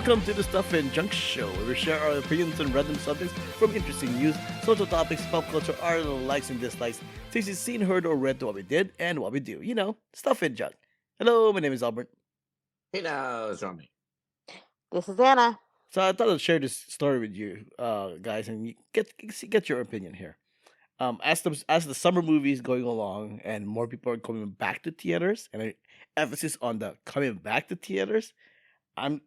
Welcome to the Stuff and Junk Show, where we share our opinions on random subjects from interesting news, social topics, pop culture, our likes and dislikes, things you've seen, heard, or read to what we did and what we do. Stuff and junk. Hello, my name is Albert. Hey now, Jiaming. This is Anna. So I thought I'd share this story with you, guys, and you get your opinion here. As the summer movie is going along and more people are coming back to theaters, and emphasis on the coming back to theaters, I'm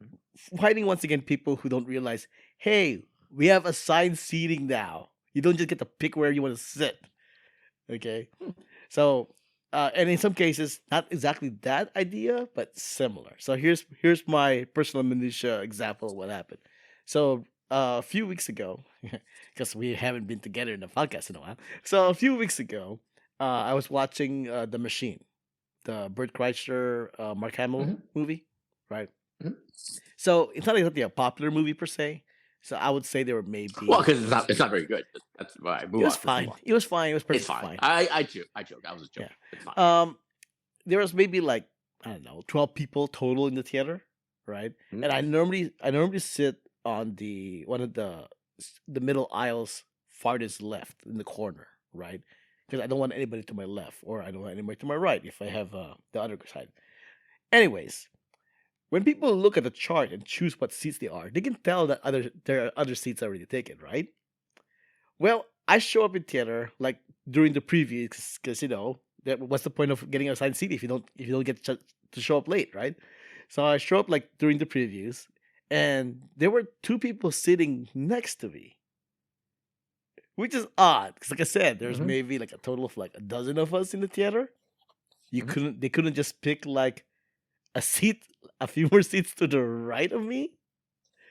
finding once again people who don't realize, hey, we have assigned seating now. You don't just get to pick where you want to sit. Okay, so and in some cases, not exactly that idea, but similar. So here's my personal minutia example of what happened. So a few weeks ago, because we haven't been together in the podcast in a while. So a few weeks ago, I was watching The Machine, the Burt Kreischer, Mark Hamill movie, right? Mhm. So it's not exactly a popular movie per se. So I would say there were maybe. Well, because it's not very good. That's why I move It was on. fine. Move on. It was fine. It was It's perfectly fine. fine. I joke. I was a joke. Yeah. It's fine. There was maybe like, I don't know, 12 people total in the theater, right? Mhm. And I normally sit on one of the middle aisles farthest left in the corner, right? Because I don't want anybody to my left, or I don't want anybody to my right if I have the other side. Anyways, when people look at the chart and choose what seats they can tell that there are other seats already taken, right? Well, I show up in theater like during the preview because what's the point of getting assigned seat if you don't get to show up late, right? So I show up like during the previews, and there were two people sitting next to me, which is odd because, like I said, there's Mhm. maybe like a total of like a dozen of us in the theater. They couldn't just pick like a seat, a few more seats to the right of me.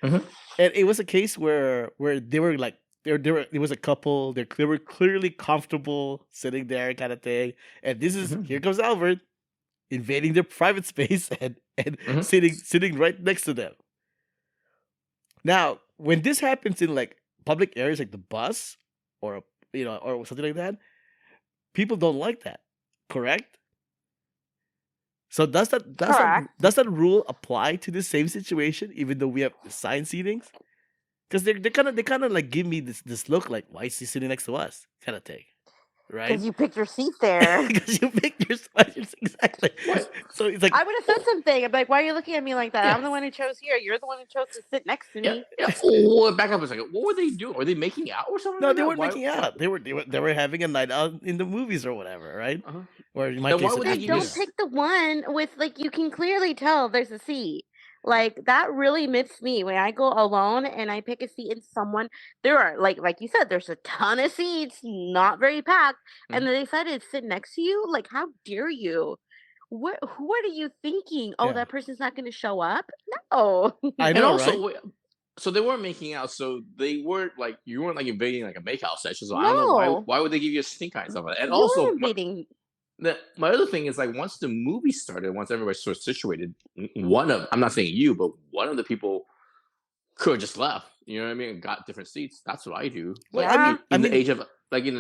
Mhm. And it was a case where they were like it was a couple, they were clearly comfortable sitting there kind of thing, and here comes Albert invading their private space and Mhm. sitting right next to them. Now when this happens in like public areas like the bus or or something like that, people don't like that, correct? So Correct. does that rule apply to the same situation even though we have assigned seatings? Because they kind of like give me this look like, why is he sitting next to us kind of thing, right? Because you picked your seat there. Because you picked your spiders exactly. What? So it's like, I would have said something. I'm like, why are you looking at me like that? Yeah. I'm the one who chose here. You're the one who chose to sit next to Yeah. me. Yeah. Oh, back up a second. What were they doing? Were they making out or something? no, like they that? weren't Why? making out. They were having a night out in the movies or whatever, right? Uh-huh. Or in my Then why case, would at they the give dinner. you Don't pick the one with like you can clearly tell there's a seat. Like that really miss me when I go alone and I pick a seat and someone there are like you said, there's a ton of seats, not very packed, and Mhm. they decided to sit next to you. Like, how dare you? What are you thinking? Oh, Yeah. that person's not gonna show up? No. I And know, also, right? so they weren't making out. So they weren't like you weren't like invading like a makeout session. So I don't know why. No. Why would they give you a stink eye and stuff like that? And You also, were invading. my other thing is like once the movie started, once everybody's sort of situated, I'm not saying you, but one of the people could have just left. You know what I mean? And got different seats. That's what I do. Well, Like Yeah. in the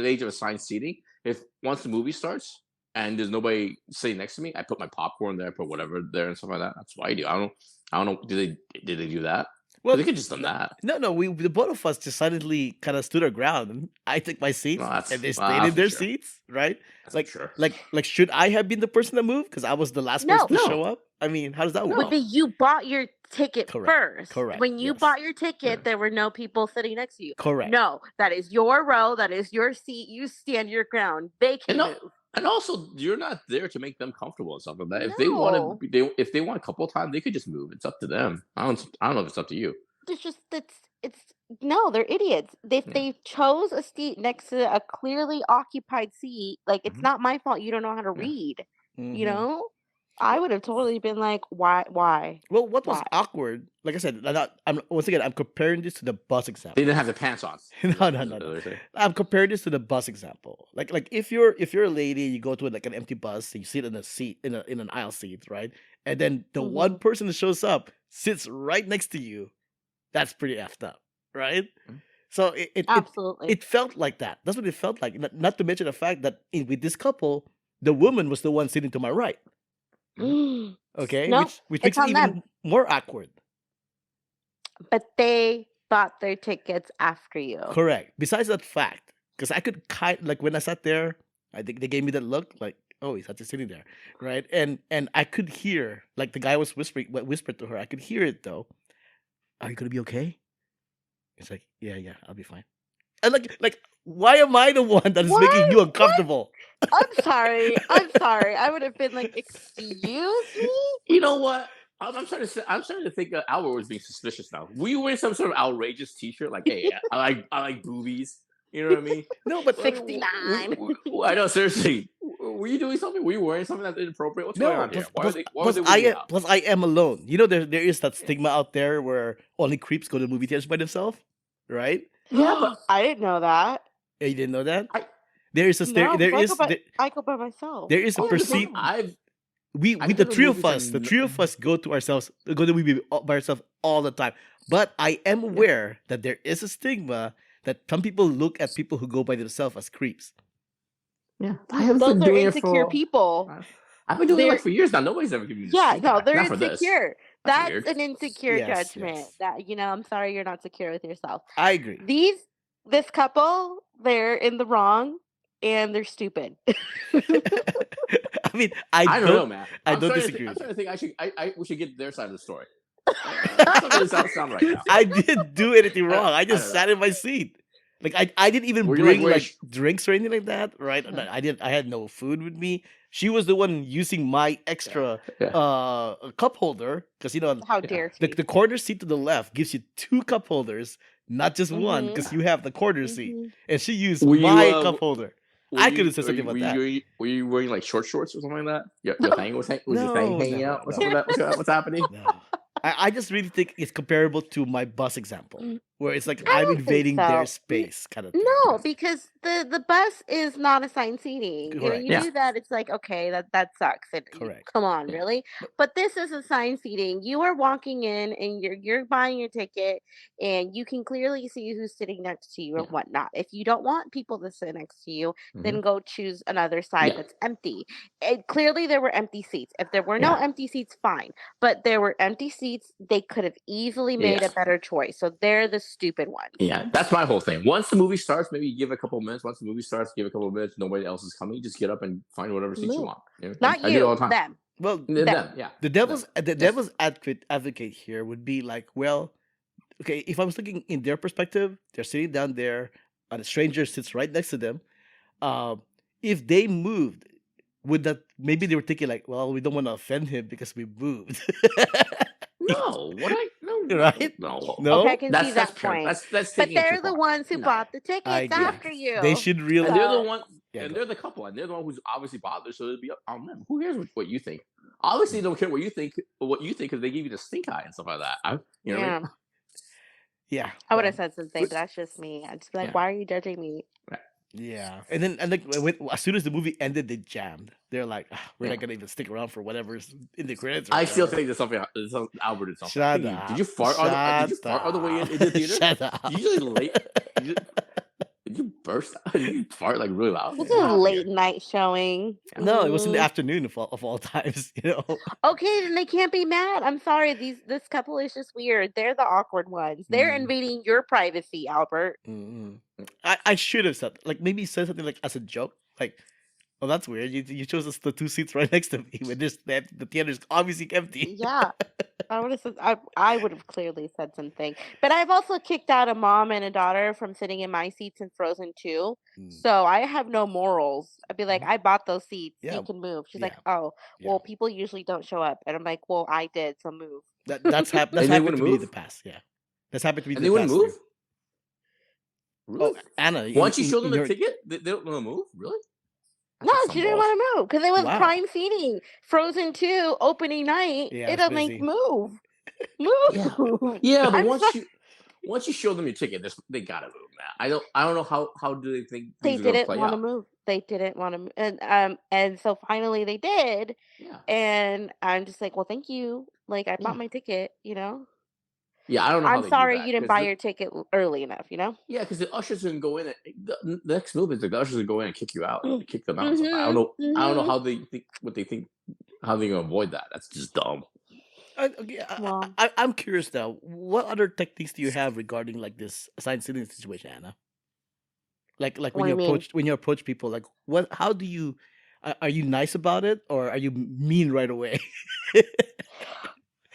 age of assigned seating, if once the movie starts and there's nobody sitting next to me, I put my popcorn there, put whatever there and stuff like that. That's what I do. I don't know. Did they do that? well, They could just done that. no, the both of us decidedly kind of stood our ground. And I took my seats, Well, that's and they well, stayed that's in for their sure. seats, right? That's Like, for sure. like, should I have been the person that moved because I was the last No. person to No. show up? I mean, how does that No, work? but you bought your ticket Correct. first. Correct. When you Yes. bought your ticket, Yeah. there were no people sitting next to you. Correct. No, that is your row. That is your seat. You stand your ground. They can And move. and also, you're not there to make them comfortable and stuff like that. If they No. want to, if they want a couple of times, they could just move. It's up to them. I don't know if it's up to you. It's just it's no, they're idiots. If Yeah. they chose a seat next to a clearly occupied seat, like it's Mhm. not my fault you don't know how to Yeah. read. Mhm. You know? I would have totally been like, why? Well, what was Why? awkward? Like I said, I'm comparing this to the bus They example. didn't have the pants on. No. I'm comparing this to the bus example. Like if you're a lady, you go to like an empty bus, and you sit in a seat in an aisle seat, right? And then the one person that shows up sits right next to you. That's pretty effed up, right? Mhm. So it Absolutely. felt like that. That's what it felt like. Not to mention the fact that with this couple, the woman was the one sitting to my right. Okay, No, which it's makes it on them. even more awkward. But they bought their tickets after you. Correct. Besides that fact, because I could like when I sat there, I think they gave me that look like, oh, he's just sitting there, right? And I could hear like the guy was whispered to her. I could hear it though. Are you gonna be okay? It's like, yeah, I'll be fine. And like, why am I the one that is making you What? uncomfortable? I'm sorry. I would have been like, excuse me? You know what? I'm trying to say. I'm starting to think Albert was being suspicious now. Were you wearing some sort of outrageous T-shirt like, "Hey, I like boobies"? You know what I mean? No, but 69. I know. Seriously, were you doing something? Were you wearing something that's inappropriate? What's going no, on here? plus, Why are they weirding out? plus I am alone. You know, there is that stigma out there where only creeps go to movie theaters by themselves, right? Yeah, but I didn't know that. You didn't know that? I- There is a No, there 'cause is I go by myself. there is a Oh, because perceived I've we I've the been to three of movies us, the and three of us go to the movie by ourselves all the time. But I am aware that there is a stigma that some people look at people who go by themselves as creeps. yeah, I have Those been are doing it insecure for. people. I've been doing it They're- like for years now. Nobody's ever given me the Yeah, stink no, eye. they're Not for this. insecure. That's That's weird. an insecure Yes, judgment. yes. That I'm sorry you're not secure with yourself. I agree. This couple, they're in the wrong and they're stupid. I mean, I don't know, man. I I'm don't starting to disagree I'm with you. starting to think we should get their side of the story. That's not really sound right now. I didn't do anything wrong. I I just don't sat in my seat. Like I didn't even Were you, bring like, like drinks or anything like that, right? I had no food with me. She was the one using my extra Yeah. cup holder because How dare she? the corner seat to the left gives you two cup holders, not just one, Mhm. because you have the corner seat, and she used Were you, my cup holder. I could have said Were something you, about that. were you wearing like short shorts or something like that? Your thing was your thing hanging No, out? What's no. up with that? What's happening? No. I just really think it's comparable to my bus example, where it's like I I'm don't think invading their so. space kind of thing. No, because the bus is not assigned seating. And when Correct. you Yeah. do that, it's like, okay, that sucks. Correct. Come on, Yeah. really? But this is assigned seating. You are walking in and you're buying your ticket and you can clearly see who's sitting next to you and Yeah. whatnot. If you don't want people to sit next to you, then Mhm. go choose another side Yeah. that's empty. And clearly there were empty seats. If there were no Yeah. empty seats, fine. But there were empty seats. They could have easily made Yeah. a better choice. So they're the stupid ones. Yeah, that's my whole thing. Once the movie starts, maybe you give a couple of minutes. Once the movie starts, give a couple of minutes. Nobody else is coming. Just get up and find whatever seat you Move. want. You know? Not I do it all you, the time. them. Well, Them, yeah. the devil's advocate here would be like, well, okay, if I was looking in their perspective, they're sitting down there, and a stranger sits right next to them. If they moved, would that maybe they were thinking like, well, we don't want to offend him because we moved. No, no, Right? no. No? Okay, I can see That's that point. That's But taking it they're too the far. ones who No. bought the I tickets agree. after you. They should And realize. they're the one, Yeah, and go. they're the couple, and they're the one who's obviously bothered. So it'd be up on them. Who cares what you think? Obviously, they don't care what you think, because they give you the stink eye and stuff like that. You know what I mean? Yeah. I would have well, said something, but that's just me. I'd just be like, Yeah. why are you judging me? Yeah, and like as soon as the movie ended, they jammed. They're like, we're not gonna even stick around for whatever's in the credits. Or I still whatever." think there's something. Albert did something. Shut Did up. you fart? Did you fart all the way into the theater? Shut up. Did you just late? Did you burst? Did you fart like really loud? This What is a happened late here? night showing. No, it was in the Mm. afternoon of all times. You know. Okay, then they can't be mad. I'm sorry. This couple is just weird. They're the awkward ones. They're Mm. invading your privacy, Albert. Mm-mm. I should have said like maybe said something like as a joke, like, "Oh, that's weird. You chose us the two seats right next to me when the theater's obviously empty." Yeah. I would have said I would have clearly said something. But I've also kicked out a mom and a daughter from sitting in my seats in Frozen 2. Mm. So I have no morals. I'd be like, I bought those seats. Yeah. You can move. She's Yeah. like, oh, Yeah. well, people usually don't show up. And I'm like, well, I did, so move. That's And they happened wouldn't to me in the move? past. Yeah, that's happened to me. And in they the wouldn't past, move? too. Really? Oh, Anna, Once you show them in the your- ticket, they don't want to move? Really? No, That's she some didn't balls. want to move because it was Wow. prime seating. Frozen 2 opening night. Yeah, It'll it's make busy. move. Move. Yeah, but I'm once you show them your ticket, they gotta move, man. I don't know how do they think They things are gonna didn't play want to out. move. They didn't want to, and so finally they did, Yeah, and I'm just like, well, thank you. Like I bought Yeah. my ticket, you know. yeah. I don't know how I'm they sorry do that you didn't 'cause buy your ticket early enough, you know. yeah, because the ushers can go in. The next move is the ushers can go in and kick you out, kick them out. And stuff. I don't know. I don't know Mhm. how they think what they think. How they gonna avoid that? That's just dumb. Okay, Well, I'm curious now. What other techniques do you have regarding like this assigned seating situation, Anna? Like what do you mean? when you approach people, like what? How do you? Are you nice about it or are you mean right away?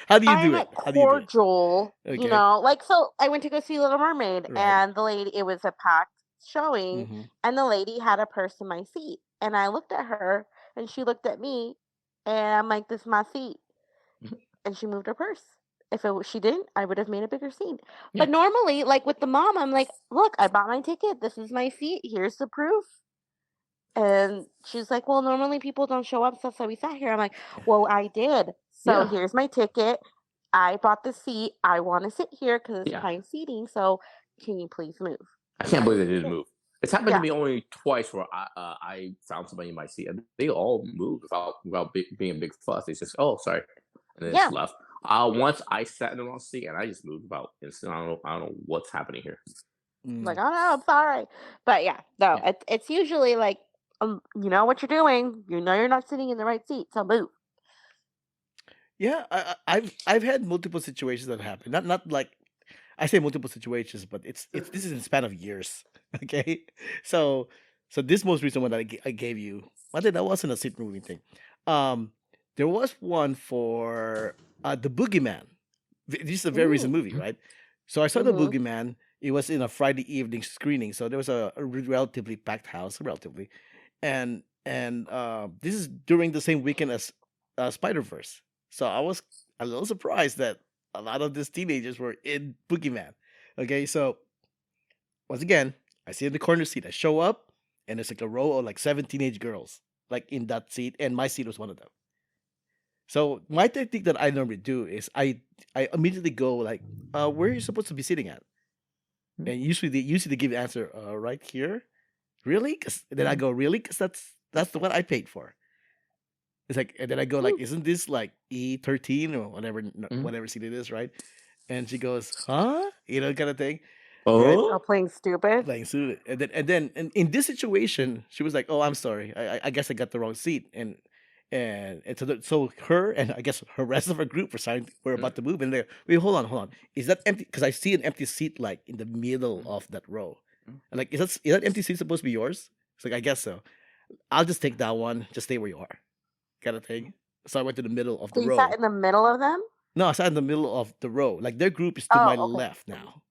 How do you do I'm it? How do you do it? cordial, Okay. like, so I went to go see Little Mermaid, Right. and the lady, it was a packed showing, Mm-hmm. and the lady had a purse in my seat, and I looked at her, and she looked at me, and I'm like, "This is my seat," and she moved her purse. If she didn't, I would have made a bigger scene. Yeah, But normally, like with the mom, I'm like, "Look, I bought my ticket. This is my seat. Here's the proof." And she's like, "Well, normally people don't show up, so that's why we sat here." I'm like, "Well, I did. So yeah, here's my ticket. I bought the seat. I want to sit here because it's yeah. prime seating. So can you please move?" I can't Like, believe they didn't move. It's happened to yeah, me only twice where I found somebody in my seat and they all moved without being a big fuss. They just, oh, sorry, and then just yeah. left. Once I sat in the wrong seat and I just moved about instant. I don't know what's happening here. Like, Mm. "Oh no, I'm sorry." But yeah, no, Yeah, it's usually like, you know what you're doing. You know you're not sitting in the right seat, so move. Yeah, I've had multiple situations that happen. Not like I say multiple situations, but it's this is in the span of years. Okay, so so this most recent one that I gave you, I think that wasn't a seat moving thing. Um, there was one for the Boogeyman. This is a very recent Mm, movie, right? So I saw the mm-hmm. Boogeyman. It was in a Friday evening screening, so there was a relatively packed house, relatively, and this is during the same weekend as Spider Verse. So I was a little surprised that a lot of these teenagers were in Boogeyman. Okay, so once again, I see in the corner seat. I show up, and there's like a row of like seven teenage girls, like in that seat, and my seat was one of them. So my technique that I normally do is I immediately go like, where are you supposed to be sitting at? And usually they give the answer, right here. Really? Cause then I go, really? Cause that's the one I paid for. It's like, and then I go like, isn't this like E13 or whatever Mhm. whatever seat it is, right? And she goes, huh? You know, kind of thing, right? Oh, Oh, playing stupid. Playing suit. And then in this situation, she was like, "Oh, I'm sorry. I guess I got the wrong seat." And so her and I guess her rest of her group were mm, about to move, and they're wait, hold on. Is that empty? Because I see an empty seat like in the middle mm, of that row. mm. And like, is that empty seat supposed to be yours? It's like I guess so. I'll just take that one. Just stay where you are, kind of thing. So I went to the middle of So the you sat row. in the middle of them? No, I sat in the middle of the row. Like their group is to my Oh, okay. left now.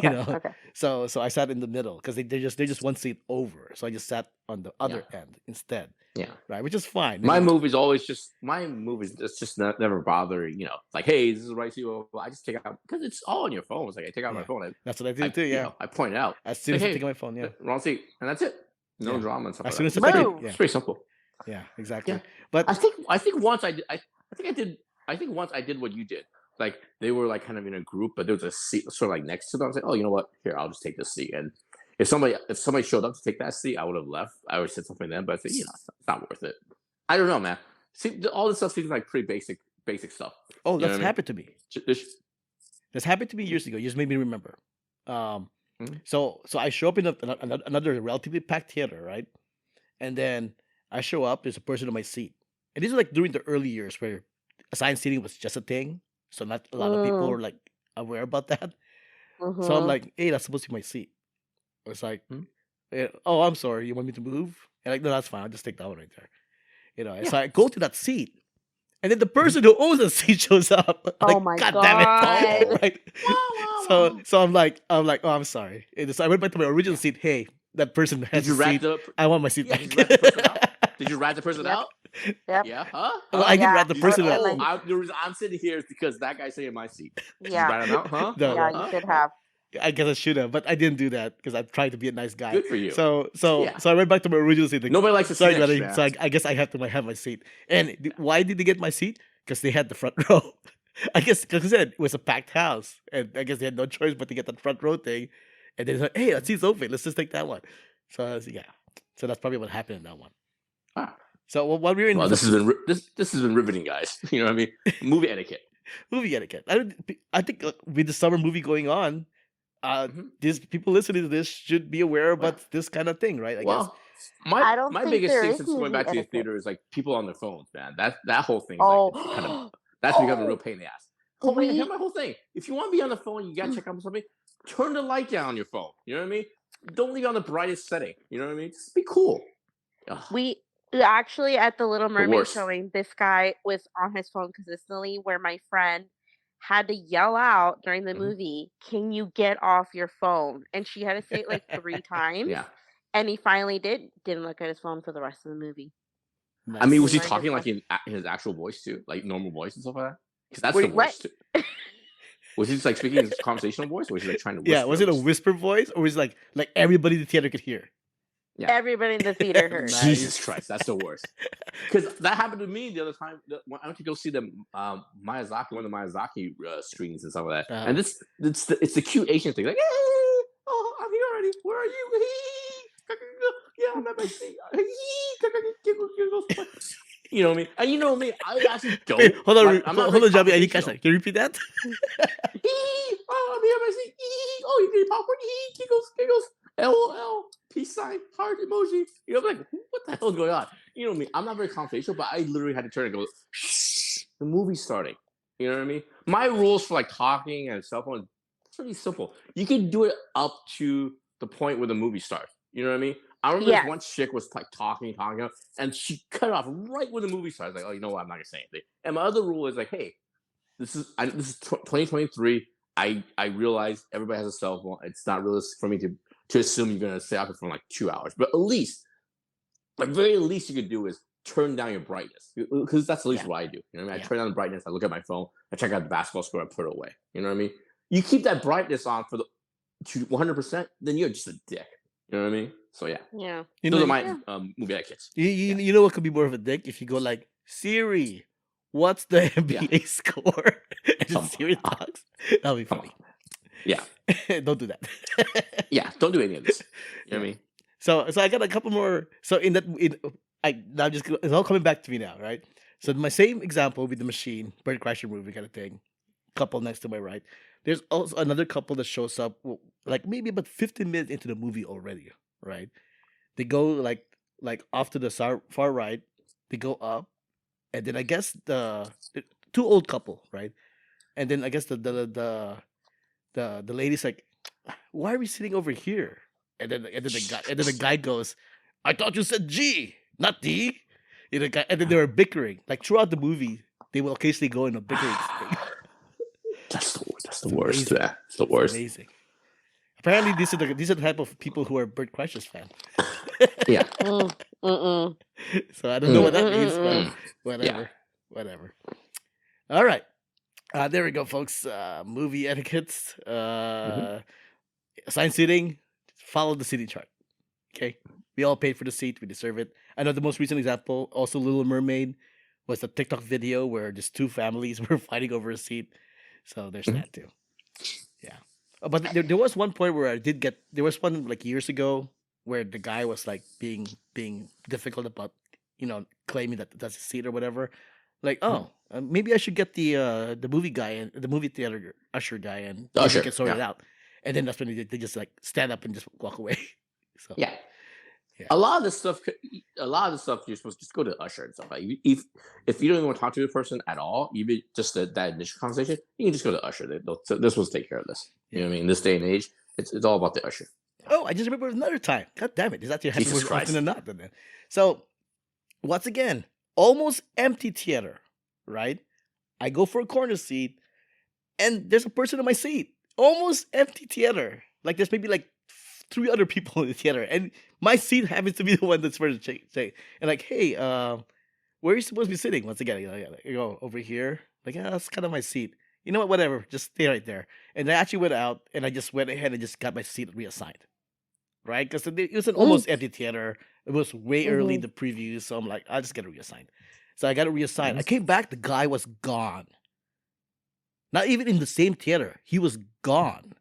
You Okay, know, okay. so I sat in the middle because they're just one seat over. So I just sat on the Yeah, other end instead, yeah. right? Which is fine. My move is always just my move is just never bother. Like, hey, this is the right to. I just take out because it's all on your phone. It's like I take out my Yeah, phone. that's what I do I too. Yeah, I point it out. as It's soon like, as I take hey, my phone, yeah, wrong seat, and that's it. No yeah. drama and stuff As like soon that. as I It's take pretty. it, Move. yeah, It's pretty simple. yeah, Yeah, exactly. I But think I think once I did. I think I did. I think once I did what you did. Like they were like kind of in a group, but there was a seat sort of like next to them. I was like, oh, you know what? Here, I'll just take this seat. And if somebody showed up to take that seat, I would have left. I would have said something then, but I said, it's not worth it. I don't know, man. See, all this stuff seems like pretty basic stuff. oh, You know that's what I mean? happened to me. Just, That's happened to me years ago. You just made me remember. Um, mm, so I show up in another relatively packed theater, right? And then I show up. There's a person in my seat, and this is like during the early years where assigned seating was just a thing. So not a lot of people Mm, were like aware about that. So I'm mhm. like, hey, that's supposed to be my seat. It's like, mm, oh, I'm sorry. You want me to move? And like, no, that's fine. I'll just take that one right there. And yeah. so I go to that seat, and then the Mhm. person who owns the seat shows up. Oh Like, my God damn it! Oh, god. Right? wow, wow, So wow. so I'm like, oh, I'm sorry. And so I went back to my original Yeah. seat. Hey, that person Did has a you rat seat. the? I want my seat Yeah. Did back. you rat the person out? Did you rat the person Yep, out? yep. Yeah. Huh? Well, Huh? I didn't Yeah, rat the Did you I say, would person have been out. oh, like, the reason I'm sitting here is because that guy's sitting in my seat. Did you yeah, rat him out? Huh? No, Huh? yeah, no. you Huh? should Huh? have. I guess I should have, but I didn't do that because I'm trying to be a nice guy. Good for you. So so Yeah. so I went back to my original seat. Like, Nobody likes a sorry, snitch, buddy. man. So I guess I have to have my seat. And Yeah. why did they get my seat? Because they had the front row. I guess because I said it was a packed house, and I guess they had no choice but to get that front row thing. And then like, hey, that seat's open. Let's just take that one. So yeah. So that's probably what happened in that one. Ah. So while we were in Well, this has been riveting, guys. You know what I mean? Movie etiquette. movie etiquette, I think with the summer movie going on, Mhm. these people listening to this should be aware Well, about this kind of thing, right? I guess. well, my I don't my think biggest there thing is since going movie back to the etiquette. theater is like people on their phones, man. That whole thing is like it's kind of Oh, That's becoming a real pain in the ass. Oh man, We- here's my whole thing. If you want to be on the phone, you gotta check out something. Turn the light down on your phone. You know what I mean? Don't leave it on the brightest setting. You know what I mean? Just be cool. Ugh. We actually at the Little Mermaid worst. showing, this guy was on his phone consistently, where my friend had to yell out during the Mhm. movie, "Can you get off your phone?" And she had to say it like 3 times. Yeah. And he finally didn't look at his phone for the rest of the movie. I mean, was he Learned his talking like lesson. in his actual voice too, like normal voice and stuff like that? Because that's Wait, the what? worst too. Was he just like speaking his conversational voice, or was he like trying to whisper? Yeah, was it a whisper voice, or was it like everybody in the theater could hear? Yeah. Everybody in the theater heard. Nice. Jesus Christ, that's the worst. Because that happened to me the other time when I went to go see the Miyazaki, one of the Miyazaki screens and stuff like that. And it's the cute Asian thing, like, hey, oh, I'm here already. Where are you? Yeah, I'm at my seat. You know what I mean? And you know me, I actually don't. Wait, hold on, like, I'm not hold on, very Javi. I didn't catch confrontational. that. Can you repeat that? Oh, I'm here at my seat. Oh, you need popcorn? Giggles. LOL, peace sign, heart emoji. You know, I'm like, what the hell is going on? You know me, I'm not very confrontational, but I literally had to turn and go, shh, the movie's starting. You know what I mean? My rules for like talking and cell phone is pretty simple. You can do it up to the point where the movie starts. You know what I mean? I remember Yes. this one chick was like talking, and she cut it off right when the movie starts. Like, oh, you know what? I'm not gonna say anything. And my other rule is like, hey, this is 2023. I realize everybody has a cell phone. It's not realistic for me to assume you're gonna stay out for like 2 hours, but at least, like very least you could do is turn down your brightness, because that's at least what I do. You know what I mean? I turn down the brightness. I look at my phone. I check out the basketball score. I put it away. You know what I mean? You keep that brightness on for the to 100%, then you're just a dick. You know what I mean? So yeah, Yeah. You those know, are my movie etiquettes. you know what could be more of a dick if you go like, Siri, what's the NBA score? And Come just Siri on. talks. That'll be Come funny. Yeah, Don't do that. yeah. Don't do any of this. You know what I mean? So I got a couple more. So now just it's all coming back to me now, right? So my same example with the machine, bird crasher movie kind of thing. Couple next to my right. There's also another couple that shows up like maybe about 15 minutes into the movie already, right? They go like off to the far right. They go up, and then I guess the two old couple, right? And then I guess the lady's like, why are we sitting over here? And then the guy goes, I thought you said G, not D. And then they were bickering. Like throughout the movie, they will occasionally go in a bickering state. That's the It's worst. amazing. Yeah, it's the It's worst. amazing. Apparently, these are the type of people who are Bird Crashers fan. Yeah. Mm-mm. So I don't know what that means, Mm-mm-mm-mm. but whatever. All right. There we go, folks. Movie etiquettes. Assigned seating. Follow the seating chart. Okay. We all paid for the seat. We deserve it. I know the most recent example, also Little Mermaid, was a TikTok video where just two families were fighting over a seat. So there's that too. Yeah. But there was one point where there was one like years ago where the guy was like being difficult about, claiming that that's his seat or whatever. Like, maybe I should get the movie guy and the movie theater usher guy and maybe Usher, we can sort it yeah. out. And then that's when they just like stand up and just walk away. So Yeah. Yeah. A lot of this stuff you're supposed to just go to usher and stuff. Like if you don't even want to talk to the person at all, even just that initial conversation, you can just go to usher. They're supposed to take care of this. You know what I mean? In this day and age, it's all about the usher. Oh, I just remember another time. God damn it. This actually happens Jesus more Christ. often than not. Then. So, once again, almost empty theater, right? I go for a corner seat, and there's a person in my seat. Almost empty theater. Like, there's maybe like 3 other people in the theater, and my seat happens to be the one that's first to say. And like, hey, where are you supposed to be sitting? Once again, you go over here. Like, that's kind of my seat. You know what? Whatever. Just stay right there. And I actually went out, and I just went ahead and just got my seat reassigned. Right? Because it was an almost empty theater. It was way early, the preview. So I'm like, I'll just get it reassigned. So I got it reassigned. I came back, the guy was gone. Not even in the same theater. He was gone.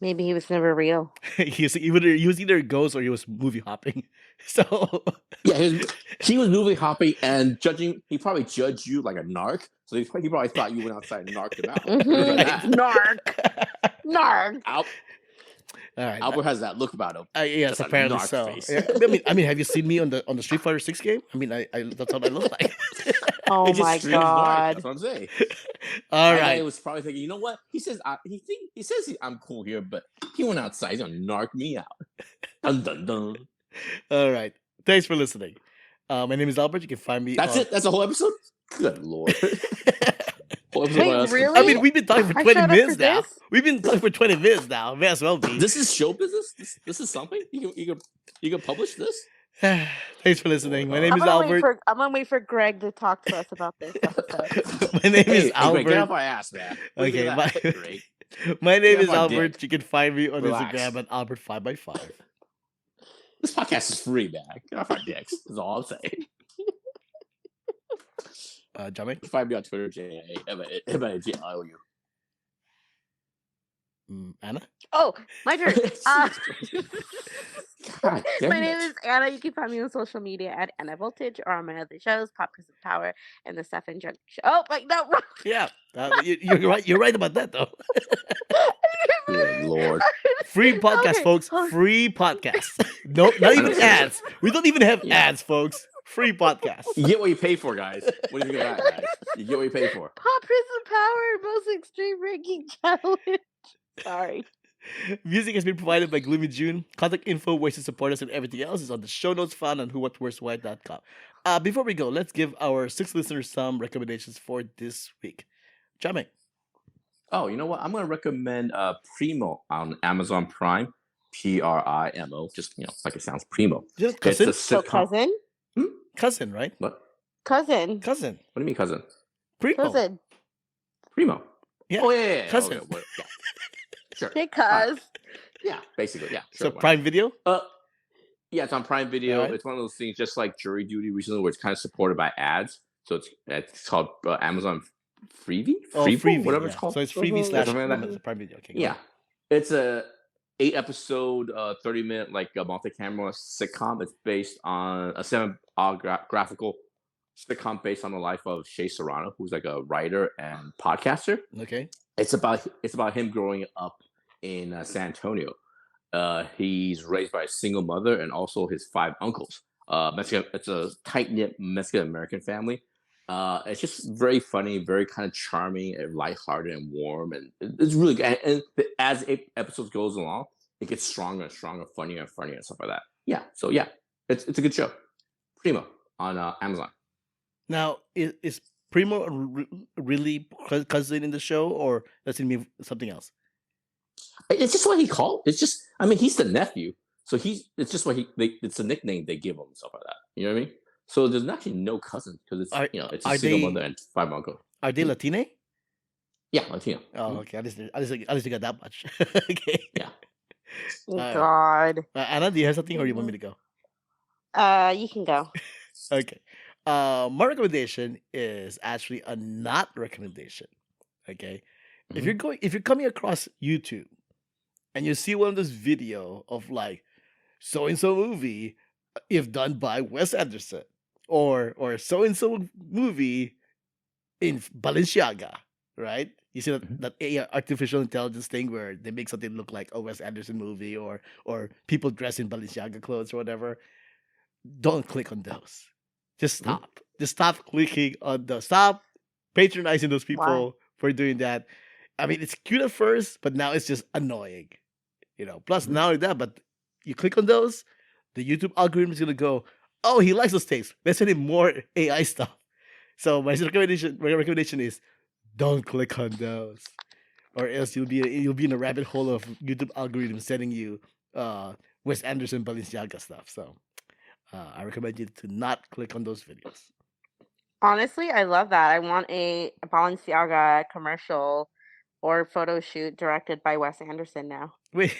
Maybe he was never real. he was either a ghost or he was movie hopping. So Yeah, he was movie hopping and judging. He probably judged you like a narc. So he probably thought you went outside and narked him out. Narc. Narc. Out. All right. Albert has that look about him. Yes, Just a apparently narc so. face. Yeah, I mean, have you seen me on the Street Fighter 6 game? I mean, I that's what I look like. Oh It just my screams narc. god. That's what I'm saying. All That guy right. was probably thinking, you know what? He says I'm cool here, but he went outside. He's gonna narc me out. Dun dun dun. All right. Thanks for listening. My name is Albert. You can find me. That's it. That's the whole episode. Good lord. Whole episode Wait, by us really? I mean, we've been talking for I 20 showed up minutes for now. this? We've been talking for 20 minutes now. May as well be. This is show business. This is something you can publish this. Thanks for listening. My name I'm is gonna wait Albert. for Greg to talk to us about this episode. My name Hey, is hey, Greg, get off Albert. my ass, man. What do you Okay, think of that? Great. my name Get is off my Albert. dick. You can find me on Relax. Instagram at Albert5x5. This podcast is free, man. Get off our dicks. That's all I'm saying. Jiaming? You can find me on Twitter, JAMING. Anna? Oh, my turn. God damn My name it. is Anna. You can find me on social media at Anna Voltage or on my other shows, Pop Quiz of Power and the Steph and Junk Show. Oh, wait, no, wrong. Yeah, you're right. You're right about that, though. Good lord. Free podcast, Okay, folks. hold- Free podcast. No, not even Honestly. ads. We don't even have Yeah. ads, folks. Free podcast. You get what you pay for, guys. What do you think of that, guys? You get what you pay for. Pop Quiz of Power, most extreme ranking challenge. Sorry. Music has been provided by Gloomy June. Contact info, ways to support us, and everything else is on the show notes found on whowhatwhereswhy.com. Before we go, let's give our 6 listeners some recommendations for this week. Jiaming. Oh, you know what? I'm gonna recommend Primo on Amazon Prime. Primo, just like it sounds, Primo. Just It's cousin? a So sitcom. cousin? Cousin, right? What? Cousin. Cousin. What do you mean, cousin? Primo. Cousin. Primo. Yeah. Oh yeah. Cousin. Okay, yeah. Sure. Because. Yeah, basically, yeah. So Sure, why Prime Video? not? Yeah, it's on Prime Video. Alright. It's one of those things, just like Jury Duty recently, where it's kind of supported by ads. So it's called Amazon Freevee, Freevee, whatever yeah. it's called. So it's Freevee Mhm. slash Something like that. Prime Video. Okay, go Yeah, ahead. it's a 8-episode, 30-minute multi-camera sitcom. It's based on a cinematographical sitcom based on the life of Shea Serrano, who's like a writer and podcaster. Okay. It's about him growing up in San Antonio. He's raised by a single mother and also his 5 uncles. Mexican. It's a tight-knit Mexican American family. It's just very funny, very kind of charming and lighthearted and warm, and it's really good. And as 8 episodes goes along, it gets stronger and stronger, funnier and funnier, and stuff like that. Yeah, so yeah, it's a good show. Primo on Amazon. Now, is Primo really cousin in the show, or does it mean something else? It's just what he called. It's just, I mean, he's the nephew, so it's just what it's a nickname they give him and stuff like that. You know what I mean? So there's actually no cousin because it's it's a single mother and 5 uncles. Are they Latine? Yeah, Latino. Oh, okay. At least you got that much. Okay. Yeah. God. Anna, do you have something, or you want me to go? You can go. Okay. My recommendation is actually a not recommendation. Okay. If you're coming across YouTube and you see one of those video of like so and so movie, if done by Wes Anderson, or so and so movie in Balenciaga, right? You see that AI, artificial intelligence thing where they make something look like a Wes Anderson movie, or people dressed in Balenciaga clothes or whatever. Don't click on those. Just stop. Just stop clicking on those. Stop patronizing those people for doing that. I mean, it's cute at first, but now it's just annoying. Plus, not only that, but you click on those, the YouTube algorithm is gonna go, oh, he likes those things. Let's send him more AI stuff. So my recommendation is don't click on those, or else you'll be in a rabbit hole of YouTube algorithm sending you Wes Anderson Balenciaga stuff. So I recommend you to not click on those videos. Honestly, I love that. I want a Balenciaga commercial or photo shoot directed by Wes Anderson now. Wait,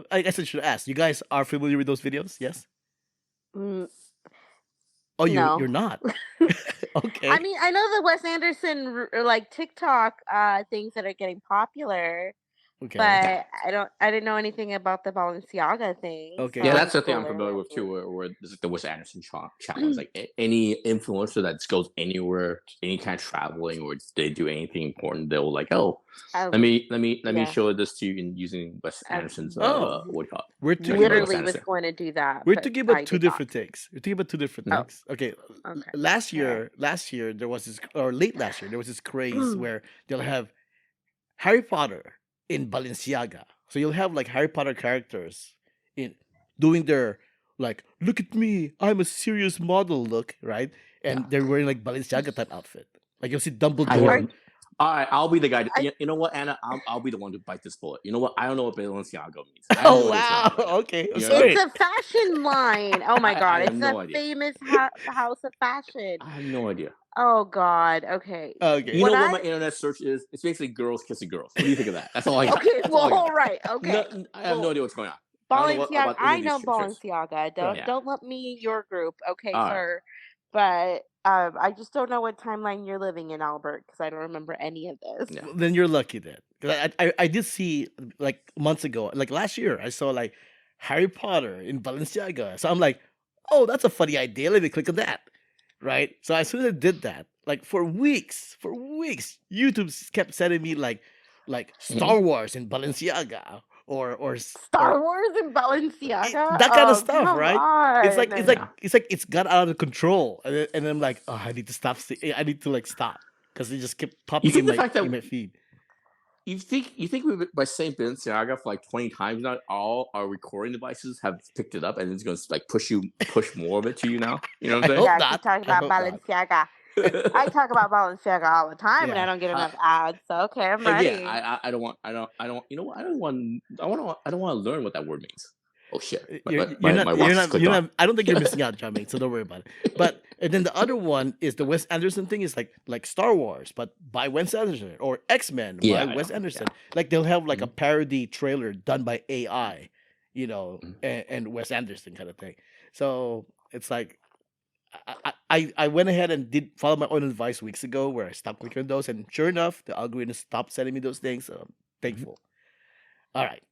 I guess I should ask. You guys are familiar with those videos? Yes. Mm, Oh, no. you're not. Okay. I mean, I know the Wes Anderson TikTok things that are getting popular, Okay. Yeah. but I didn't know anything about the Balenciaga thing, so Okay. Yeah, So I'm that's the thing still I'm familiar learning. with too, where there's like the Wes Anderson challenge. Like any influencer that goes anywhere, any kind of traveling, or they do anything important, they'll like, oh, I, let me yeah, show this to you in using Wes I Anderson's oh, what do you call it? we're Tracking by talking Wes literally was Anderson. going to do that, we're but talking I about two did not. different things. We're talking about two different Mhm. Oh, things. Okay. okay. Last year there was this, or late last year there was this craze Okay. where they'll have Harry Potter in Balenciaga. So you'll have like Harry Potter characters in doing their like, look at me, I'm a serious model look, right? Yeah. And they're wearing like Balenciaga type outfit. Like you'll see I hear Are, Dumbledore. him. All right, I'll be the guy. I, You know what, Anna? I'll be the one to bite this bullet. You know what? I don't know what Balenciaga means. I have Oh no idea what's going wow. on right now. Okay. I'm You know what I it's mean? sorry. a fashion line. Oh my I god, have it's a no idea. famous house of fashion. I have no idea. Oh god. Okay. Okay. You What know what my I internet search is? It's basically girls kissing girls. What do you think of that? That's all I got. Okay, That's all well, I got. all right. No, Okay. I have no Well, idea what's going on. I don't know what Balenciaga. about any I of these know trips. Balenciaga. Right. Don't let me in your group, okay, All right. sir. But I just don't know what timeline you're living in, Albert, because I don't remember any of this. Yeah. Well, then you're lucky then. 'Cause I did see like months ago, like last year, I saw like Harry Potter in Balenciaga. So I'm like, oh, that's a funny idea. Let me click on that. Right. So as soon as I did that, like for weeks, YouTube kept sending me like Mhm. Star Wars in Balenciaga or Star Wars and Balenciaga? that kind of Oh, stuff, come right? It's like it's on. like Yeah. it's like it's got out of control, and I'm like, oh, I need to stop. I need to like stop because they just kept You popping think the fact in that my feed. you think we by saying Balenciaga for like 20 times now, all our recording devices have picked it up and it's going to like push more of it to you now. You know what I I'm hope Yeah, keep not. talking I about hope not. Balenciaga. I saying? talk about Balenciaga all the time, and I Yeah. don't get enough ads. So okay, I'm Again, ready. I don't want I don't you know what I don't want to learn what that word means. Oh shit! My watch just clicked You're off. not. I don't think you're missing out, Jiaming. So don't worry about it. But and then the other one is the Wes Anderson thing. Is like Star Wars, but by Wes Anderson, or X-Men by Yeah, I Wes know. Yeah. Anderson. Like they'll have like a Mhm. parody trailer done by AI, Mhm. and Wes Anderson kind of thing. So it's like I went ahead and did follow my own advice weeks ago where I stopped clicking on those, and sure enough, the algorithm stopped sending me those things. So I'm Mhm. thankful. All right,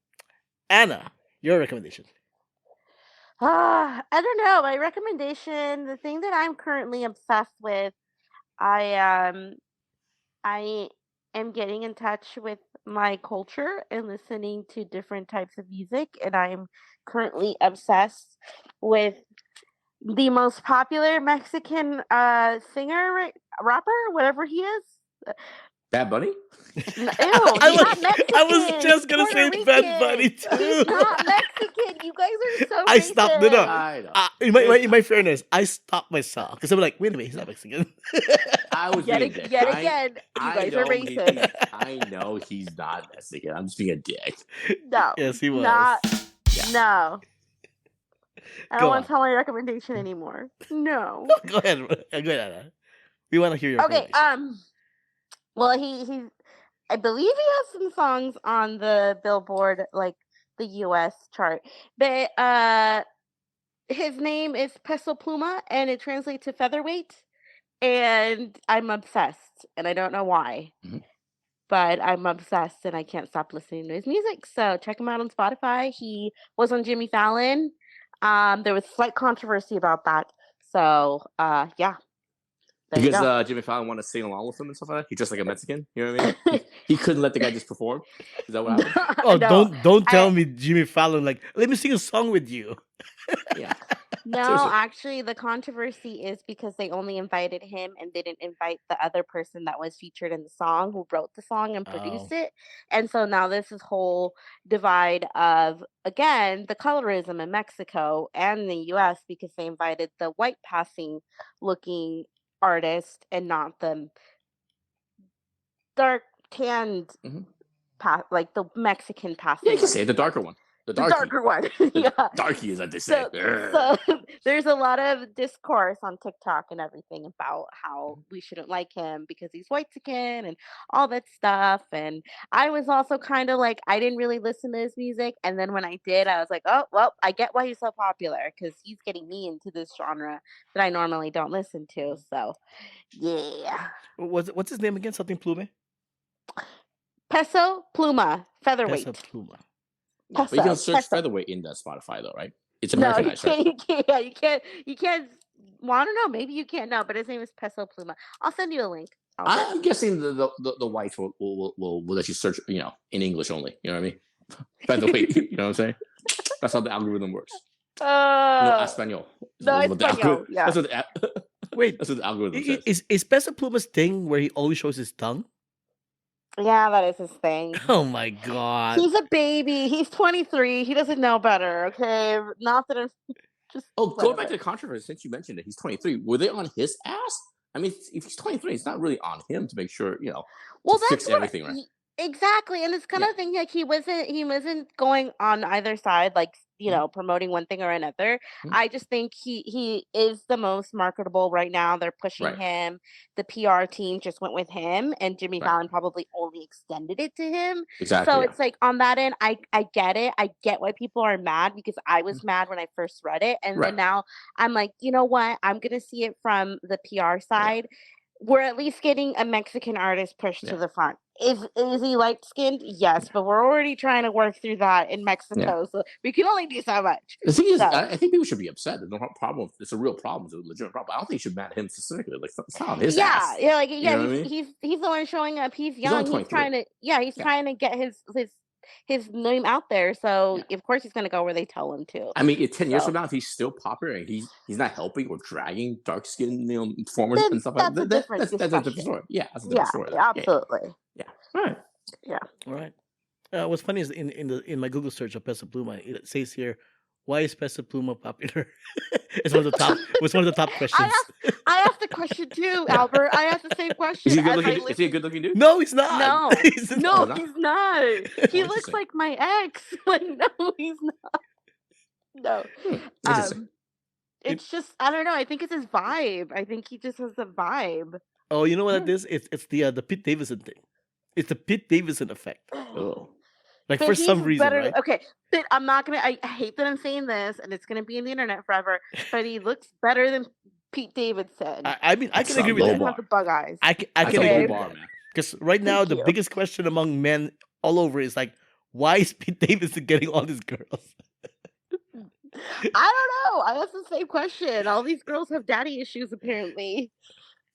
Anna, your recommendation. I don't know. My recommendation, the thing that I'm currently obsessed with, I I am getting in touch with my culture and listening to different types of music, and I'm currently obsessed with the most popular Mexican singer, rapper, whatever he is. Bad Bunny? Ew, he's not I was Mexican. He's just gonna Puerto say Bad Bunny Rican. He's too. not Mexican. You guys are so I stopped it up. racist. I know. In my fairness, I stopped myself because I'm like, wait a minute, he's not Mexican. I was being a dick. Yet again, you I guys are know racist. I know he's not Mexican. I'm just being a dick. No, Yes, he was. not Yeah. no. I don't Go want on. to tell my recommendation anymore. No. Go ahead. Go ahead, Anna. We want to hear your Okay. recommendation. Well, he's. I believe he has some songs on the Billboard, like the U.S. chart, but his name is Peso Pluma, and it translates to featherweight. And I'm obsessed, and I don't know why, Mhm. but I'm obsessed, and I can't stop listening to his music. So check him out on Spotify. He was on Jimmy Fallon. There was slight controversy about that. So yeah, there you Because go. Jimmy Fallon wanted to sing along with him and stuff like that. He's just like a Mexican. You know what I mean? He couldn't let the guy just perform. Is that what happened? Oh, No, don't tell I me Jimmy Fallon like, let me sing a song with you. Yeah. no, Seriously. actually, the controversy is because they only invited him and didn't invite the other person that was featured in the song who wrote the song and produced Oh, it. And so now this is whole divide of, again, the colorism in Mexico and the US because they invited the white passing looking artist and not the dark tanned Mhm. like the Mexican Yeah, passing you can say one. it, the darker one. The The darky. darker one. The Yeah. darky is what they say. So so there's a lot of discourse on TikTok and everything about how we shouldn't like him because he's white again and all that stuff. And I was also kind of like I didn't really listen to his music, and then when I did, I was like, oh well, I get why he's so popular because he's getting me into this genre that I normally don't listen to. So yeah, what's his name again? Something Plume. Peso Pluma Peso featherweight. Pluma. Yeah, but you can Peso, search peso. featherweight in the Spotify though, right? It's No, you Americanized, right? can't. You can't. Yeah, you can't. Well, I don't know. Maybe you can't. No, but his name is Peso Pluma. I'll send you a link. Albert. I'm guessing the whites will let you search, in English only. You know what I mean? Featherweight. You know what I'm saying? That's how the algorithm works. No, Espanol. No, Espanol. Yeah. That's what the, Wait, that's what the algorithm says. is Peso Pluma's thing where he always shows his tongue? Yeah, that is his thing. Oh my god. He's a baby. He's 23. He doesn't know better. Okay, not that I'm just. Going back to the controversy, since you mentioned it, he's 23. Were they on his ass? I mean, if he's 23, it's not really on him to make sure, Well, to fix everything, right? Exactly, and it's kind of thing like he wasn't going on either side, like promoting one thing or another. I just think he is the most marketable right now. They're pushing him. The PR team just went with him, and Jimmy Fallon probably only extended it to him. Exactly. So it's like on that end, I get it. I get why people are mad because I was mad when I first read it, and then now I'm like, you know what? I'm gonna see it from the PR side. We're at least getting a Mexican artist pushed to the front. Is he light skinned? Yes, but we're already trying to work through that in Mexico, so we can only do so much. The thing is, I think people should be upset. There's no problem. It's a real problem. It's a legitimate problem. I don't think you should ban him specifically. Like, it's not on his ass. Yeah, like You know what I mean? he's the one showing up. He's young. only He's trying to get his name out there. So of course he's gonna go where they tell him to. I mean, 10 years from now, if he's still popular and he's not helping or dragging dark skinned performers and stuff like that, that's a different story. Yeah, that's a different story. Absolutely. Yeah. All right. Yeah. All right. What's funny is in my Google search of Peso Pluma, it says here, why is Peso Pluma popular? It's one of the top. It was one of the top questions. I asked the question too, Albert. I asked the same question. Is he a good looking dude? No, he's not. No, he's he's not. He looks like my ex. Like, no, he's not. No. It's just I don't know. I think it's his vibe. I think he just has a vibe. Oh, you know what it is? It's the Pete Davidson thing. It's the Pete Davidson effect. Oh. Like, for some reason, right? Okay, but I'm not gonna. I hate that I'm saying this, and it's gonna be in the internet forever. But he looks better than Pete Davidson. I mean, I can agree with that. Have the bug eyes. I can agree with that. Because right now, the biggest question among men all over is like, why is Pete Davidson getting all these girls? I don't know. I asked the same question. All these girls have daddy issues, apparently.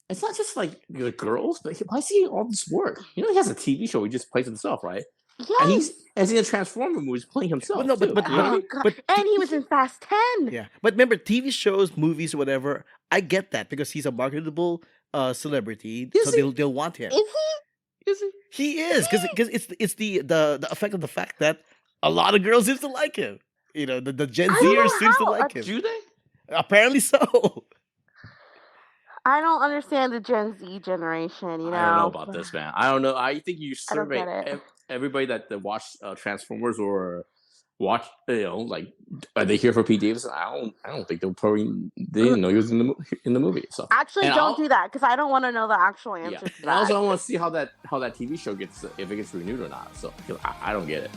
It's not just like the girls, but why is he all this work? He has a TV show. He just plays himself, right? Yes. And he's in a Transformer movies playing himself. Well, no, but and he was in Fast 10. Yeah, but remember, TV shows, movies, whatever. I get that because he's a marketable celebrity, so they'll want him. Is he? Is he? He is because it's the effect of the fact that a lot of girls seem to like him. The Gen Zers seems to like him. Do they? Apparently so. I don't understand the Gen Z generation. I don't know about this, man. I don't know. I think you survey everybody that watch Transformers or watch, are they here for Pete Davidson? I don't think they didn't know he was in the movie. So actually, don't do that because I don't want to know the actual answer to that. And also, I want to see how that TV show if it gets renewed or not. So I don't get it.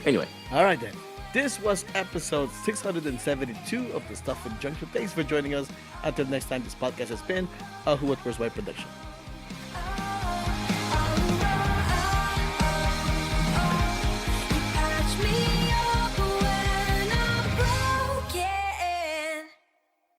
Anyway, all right then. This was episode 672 of the Stuff and Junction. Thanks for joining us. Until next time, this podcast has been a Who What Where's Why production.